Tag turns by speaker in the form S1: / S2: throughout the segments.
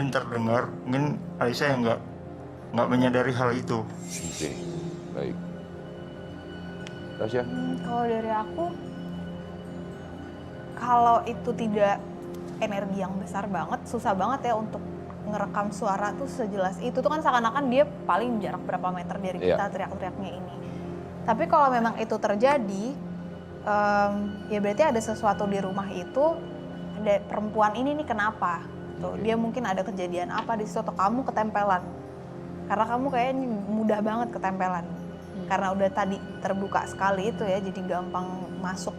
S1: mungkin terdengar, mungkin Alisa yang nggak menyadari hal itu.
S2: Oke, baik. Tasya?
S3: Kalau dari aku, kalau itu tidak energi yang besar banget, susah banget ya untuk ngerekam suara tuh sejelas itu. Tuh kan seakan-akan dia paling jarak berapa meter dari kita teriak-teriaknya ini. Tapi kalau memang itu terjadi, ya berarti ada sesuatu di rumah itu, ada perempuan ini nih kenapa? Tuh, dia mungkin ada kejadian apa di situ, atau kamu ketempelan. Karena kamu kayaknya mudah banget ketempelan. Karena udah tadi terbuka sekali itu ya, jadi gampang masuk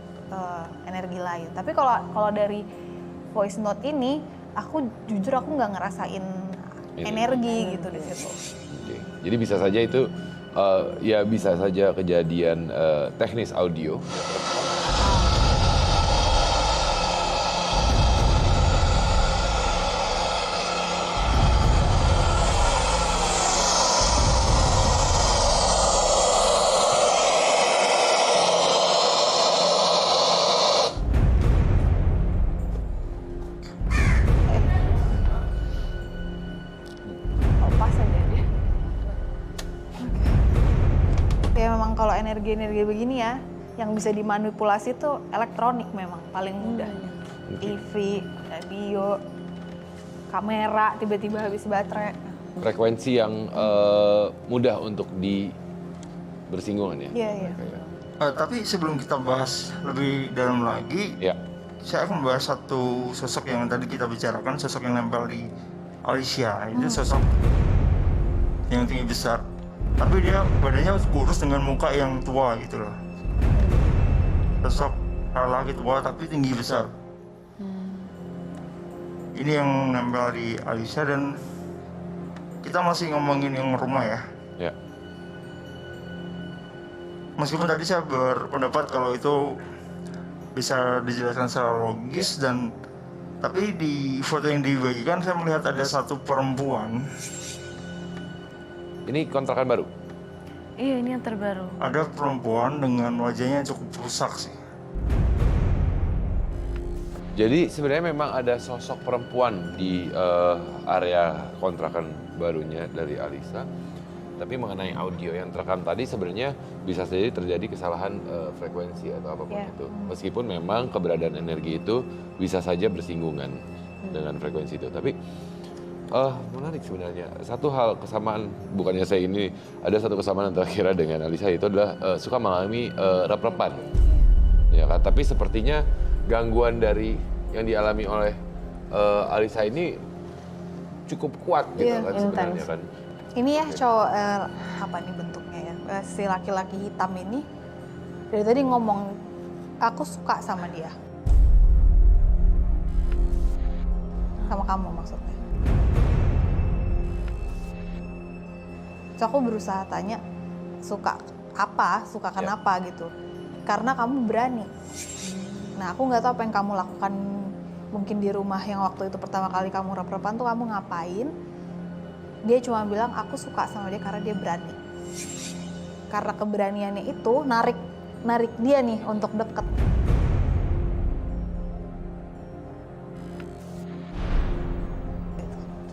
S3: energi lain. Tapi kalau dari voice note ini, aku jujur aku nggak ngerasain energi gitu di situ.
S2: Oke. Jadi bisa saja itu ya bisa saja kejadian teknis audio.
S3: Lepas aja dia. Ya memang kalau energi-energi begini ya, yang bisa dimanipulasi tuh elektronik memang paling mudahnya. TV, radio, kamera tiba-tiba habis baterai.
S2: Frekuensi yang mudah untuk bersinggungan ya.
S3: Iya, iya.
S1: Tapi sebelum kita bahas lebih dalam lagi,
S2: Ya.
S1: saya akan membahas satu sosok yang tadi kita bicarakan, sosok yang nempel di Alicia. Itu sosok yang tinggi besar, tapi dia badannya kurus dengan muka yang tua gitu loh. Sosok laki tua tapi tinggi besar. Ini yang nempel di Alicia, dan kita masih ngomongin yang rumah ya.
S2: Ya.
S1: Meskipun tadi saya berpendapat kalau itu bisa dijelaskan secara logis, tapi di foto yang dibagikan saya melihat ada satu perempuan.
S2: Ini kontrakan baru.
S4: Iya, ini yang terbaru.
S1: Ada perempuan dengan wajahnya cukup rusak sih.
S2: Jadi sebenarnya memang ada sosok perempuan di area kontrakan barunya dari Alisa. Tapi mengenai audio yang terekam tadi sebenarnya bisa saja terjadi kesalahan frekuensi atau apapun itu. Meskipun memang keberadaan energi itu bisa saja bersinggungan dengan frekuensi itu. Tapi menarik sebenarnya. Satu hal kesamaan, bukannya saya ini ada satu kesamaan antara Kira dengan Alisa, itu adalah suka mengalami rep-repan. Ya kan? Tapi sepertinya gangguan dari yang dialami oleh Alisa ini cukup kuat gitu kan sebenarnya kan.
S3: Ini ya cowok apa nih bentuknya ya? Si laki-laki hitam ini dari tadi ngomong aku suka sama dia. Sama kamu maksudnya. So aku berusaha tanya suka apa, suka kenapa gitu. Karena kamu berani. Nah aku nggak tahu apa yang kamu lakukan mungkin di rumah yang waktu itu pertama kali kamu rep-repan tuh kamu ngapain. Dia cuma bilang aku suka sama dia karena dia berani. Karena keberaniannya itu narik dia nih untuk deket.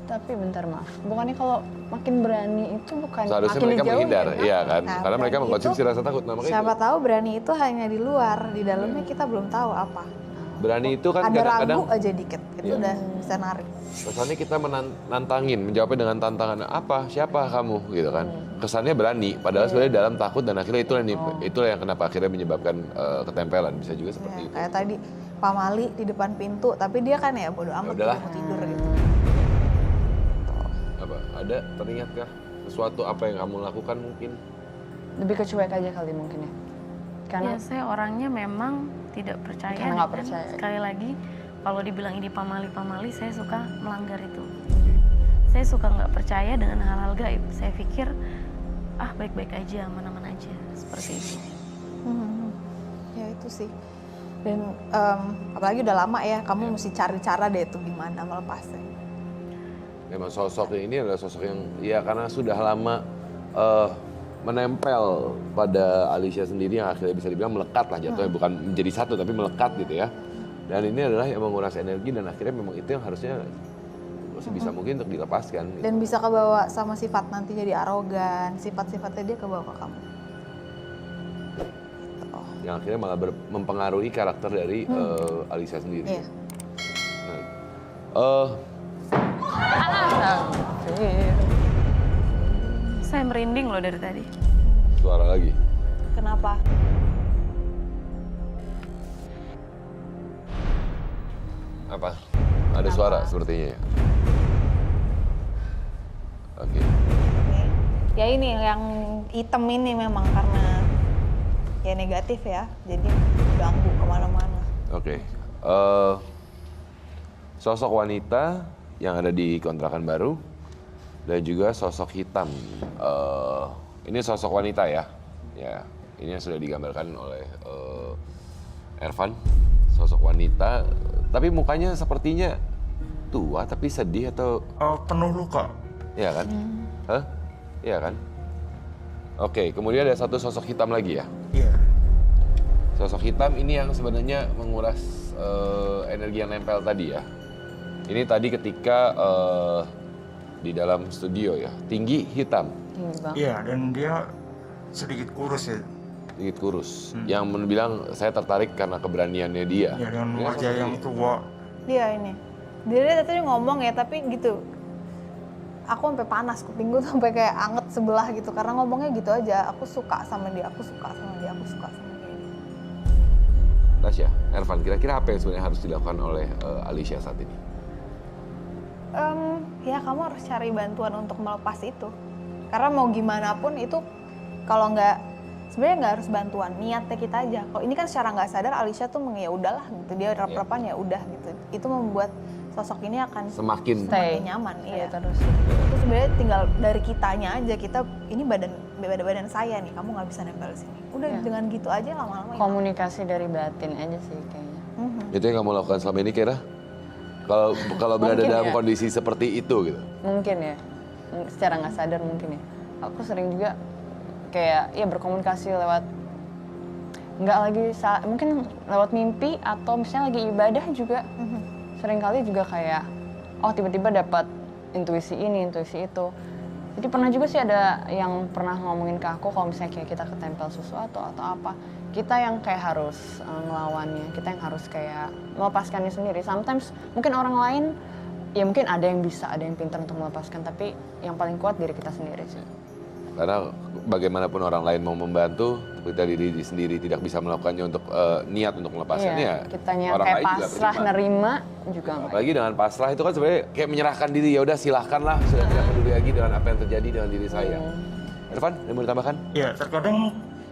S5: Tapi bentar maaf, bukannya kalau makin berani itu bukan
S2: Seharusnya
S5: makin
S2: mereka
S5: dijauhin
S2: menghindar,
S5: ya?
S2: iya kan?
S3: Nah,
S2: Karena mereka
S3: berani
S2: mengkonsumsi
S3: itu,
S2: rasa takut. Nah, makanya
S3: siapa tahu berani itu hanya di luar, di dalamnya kita belum tahu apa.
S2: berani itu kan
S3: Ada
S2: kadang-kadang
S3: ragu aja dikit, itu udah bisa narik.
S2: kesannya kita menantangin, menjawabnya dengan tantangan apa, siapa kamu gitu kan. Kesannya berani, padahal sebenarnya dalam takut, dan akhirnya itulah yang kenapa akhirnya menyebabkan ketempelan. Bisa juga seperti
S3: Ya,
S2: itu.
S3: kayak tadi Pak Mali di depan pintu, tapi dia kan ya bodo amat
S2: Udahlah.
S3: mau tidur gitu.
S2: Apa ada teringatkah sesuatu apa yang kamu lakukan mungkin?
S5: Lebih ke cuek aja kali mungkin ya. Karena
S4: Ya, saya orangnya memang tidak percaya.
S5: Karena nggak
S4: dan
S5: percaya.
S4: Sekali lagi, kalau dibilang ini pamali, saya suka melanggar itu. Saya suka nggak percaya dengan hal-hal gaib. Saya pikir, baik-baik aja, aman-aman aja, seperti itu.
S3: Ya itu sih. Dan apalagi udah lama ya, kamu mesti cari cara deh itu gimana melepasnya.
S2: Memang sosok ini adalah sosok yang ya karena sudah lama menempel pada Alicia sendiri, yang akhirnya bisa dibilang melekat lah jatuhnya, bukan menjadi satu tapi melekat gitu ya. Dan ini adalah yang menguras energi, dan akhirnya memang itu yang harusnya sebisa mungkin untuk dilepaskan. Gitu.
S3: Dan bisa kebawa sama sifat nanti jadi arogan, sifat-sifatnya dia kebawa ke kamu. Gitu.
S2: Yang akhirnya malah mempengaruhi karakter dari Alisa sendiri.
S3: Iya.
S4: Saya merinding loh dari tadi.
S2: Suara lagi.
S3: Kenapa?
S2: Apa? Ada suara sepertinya ya. Oke.
S3: Oke. Ya ini yang hitam ini memang karena ya negatif ya, jadi ganggu kemana-mana.
S2: Oke. Sosok wanita yang ada di kontrakan baru dan juga sosok hitam. Ini sosok wanita ya. Ya, ini yang sudah digambarkan oleh Ervan. Sosok wanita, tapi mukanya sepertinya tua tapi sedih atau
S1: Penuh luka.
S2: iya kan? Hah? Iya kan? Oke, kemudian ada satu sosok hitam lagi ya.
S1: Iya.
S2: Sosok hitam ini yang sebenarnya menguras energi yang nempel tadi ya. Ini tadi ketika di dalam studio ya, tinggi hitam,
S5: Tinggi banget.
S1: Iya, dan dia sedikit kurus ya.
S2: sedikit kurus. Yang bilang saya tertarik karena keberaniannya dia.
S1: Ya, dengan
S2: Dia
S1: wajah
S2: seperti
S1: yang
S2: itu.
S1: tua.
S3: Dia ini. Dia tadi ngomong ya, tapi gitu. Aku sampai panas, kuping gue sampai kayak anget sebelah gitu karena ngomongnya gitu aja. Aku suka sama dia, aku suka sama dia, aku suka sama dia.
S2: Tasya, Ervan, kira-kira apa yang sebenarnya harus dilakukan oleh Alicia saat ini?
S3: Ya kamu harus cari bantuan untuk melepas itu. Karena mau gimana pun itu kalau nggak sebenarnya nggak harus bantuan, niatnya kita aja. Kalau ini kan secara nggak sadar Alicia tuh ya udahlah gitu, dia rep-repan ya udah gitu. Itu membuat sosok ini akan
S2: Semakin
S5: Stay.
S3: nyaman. Iya.
S5: Terus.
S3: Itu sebenarnya tinggal dari kitanya aja, kita ini badan saya nih, kamu nggak bisa nempel di sini. Udah
S5: Ya.
S3: dengan gitu aja lama-lama hilang.
S5: Komunikasi dari batin aja sih kayaknya.
S2: itu yang kamu lakukan selama ini, Kira? Kalau berada
S5: Mungkin
S2: dalam
S5: ya.
S2: kondisi seperti itu gitu.
S5: Mungkin ya, secara nggak sadar mungkin ya. Aku sering juga kayak ya berkomunikasi lewat nggak lagi mungkin lewat mimpi atau misalnya lagi ibadah juga. Seringkali juga kayak oh tiba-tiba dapat intuisi ini, intuisi itu. Jadi pernah juga sih ada yang pernah ngomongin ke aku kalau misalnya kayak kita ketempel sesuatu atau apa, kita yang kayak harus ngelawannya, kita yang harus kayak melepaskannya sendiri. Sometimes mungkin orang lain ya mungkin ada yang bisa, ada yang pintar untuk melepaskan, tapi yang paling kuat diri kita sendiri sih.
S2: Karena bagaimanapun orang lain mau membantu, kita diri sendiri tidak bisa melakukannya untuk niat untuk melepaskannya.
S5: Iya, kitanya
S2: orang
S5: kayak
S2: lain juga
S5: pasrah
S2: percuma.
S5: nerima juga nggak.
S2: Apalagi dengan pasrah itu kan sebenarnya kayak menyerahkan diri, ya udah silahkanlah, sudah tidak peduli lagi dengan apa yang terjadi dengan diri saya. Irfan, ada yang mau ditambahkan?
S1: Ya, terkadang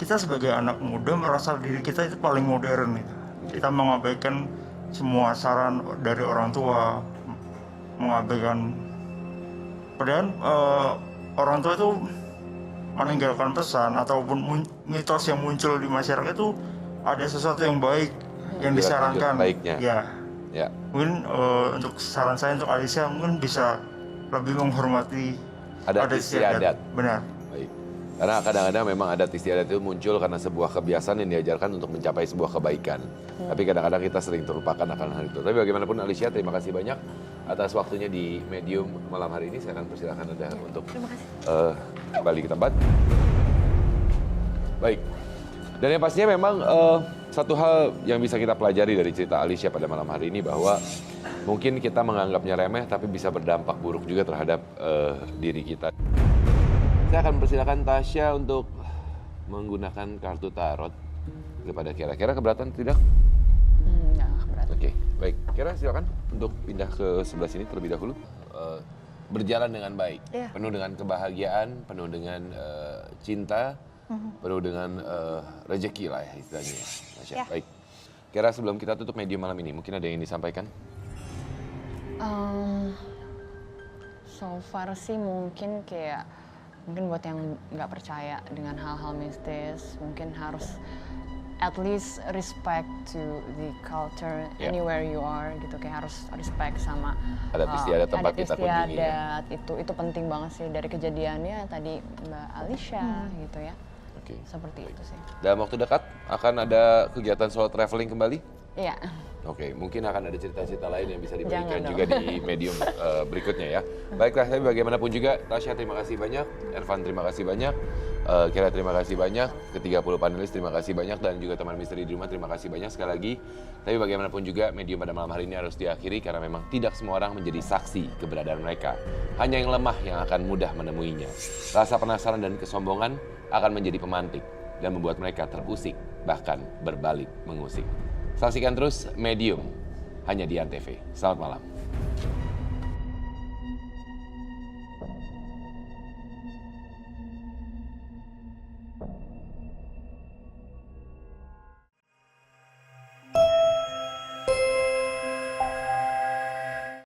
S1: kita sebagai anak muda merasa diri kita itu paling modern gitu. Kita mengabaikan semua saran dari orang tua, mengabaikan padahal orang tua itu meninggalkan pesan ataupun mitos yang muncul di masyarakat itu ada sesuatu yang baik yang disarankan.
S2: Baiknya.
S1: Ya,
S2: Ya.
S1: mungkin untuk saran saya untuk Alicia mungkin bisa lebih menghormati
S2: Adat istiadat.
S1: Benar.
S2: Baik. Karena kadang-kadang memang adat istiadat itu muncul karena sebuah kebiasaan yang diajarkan untuk mencapai sebuah kebaikan. Tapi kadang-kadang kita sering terlupakan akan hal itu. Tapi bagaimanapun Alicia, terima kasih banyak atas waktunya di Medium malam hari ini. Saya akan persilakan Anda untuk
S4: Terima kasih.
S2: kembali ke tempat. Baik. Dan yang pastinya memang satu hal yang bisa kita pelajari dari cerita Alicia pada malam hari ini bahwa mungkin kita menganggapnya remeh tapi bisa berdampak buruk juga terhadap diri kita. Saya akan persilakan Tasya untuk menggunakan kartu tarot kepada Kira. Kira keberatan tidak?
S5: Nggak berat.
S2: Oke, baik. Kira silakan untuk pindah ke sebelah sini terlebih dahulu. Berjalan dengan baik,
S3: Iya.
S2: penuh dengan kebahagiaan, penuh dengan cinta, penuh dengan rezeki lah ya istilahnya. Masya.
S3: Ya.
S2: Baik. Kira sebelum kita tutup medium malam ini, mungkin ada yang ingin disampaikan?
S5: So far sih mungkin buat yang nggak percaya dengan hal-hal mistis, mungkin harus at least respect to the culture
S2: Yeah.
S5: anywhere you are gitu, kayak harus respect sama
S2: Adat istiadat tempat kita kunjungi, ya.
S5: istiadat itu penting banget sih dari kejadiannya tadi Mbak Alicia gitu ya.
S2: Oke.
S5: Seperti itu sih.
S2: Dalam waktu dekat akan ada kegiatan solo traveling kembali?
S5: Iya.
S2: Oke, mungkin akan ada cerita-cerita lain yang bisa dibagikan
S5: Jangan
S2: juga di medium berikutnya ya. Baiklah, tapi bagaimanapun juga, Tasya terima kasih banyak, Ervan terima kasih banyak, Kira terima kasih banyak, ke-30 panelis terima kasih banyak, dan juga teman misteri di rumah terima kasih banyak sekali lagi. Tapi bagaimanapun juga, medium pada malam hari ini harus diakhiri karena memang tidak semua orang menjadi saksi keberadaan mereka. Hanya yang lemah yang akan mudah menemuinya. Rasa penasaran dan kesombongan akan menjadi pemantik dan membuat mereka terusik, bahkan berbalik mengusik. Saksikan terus Medium hanya di Antv. Selamat malam.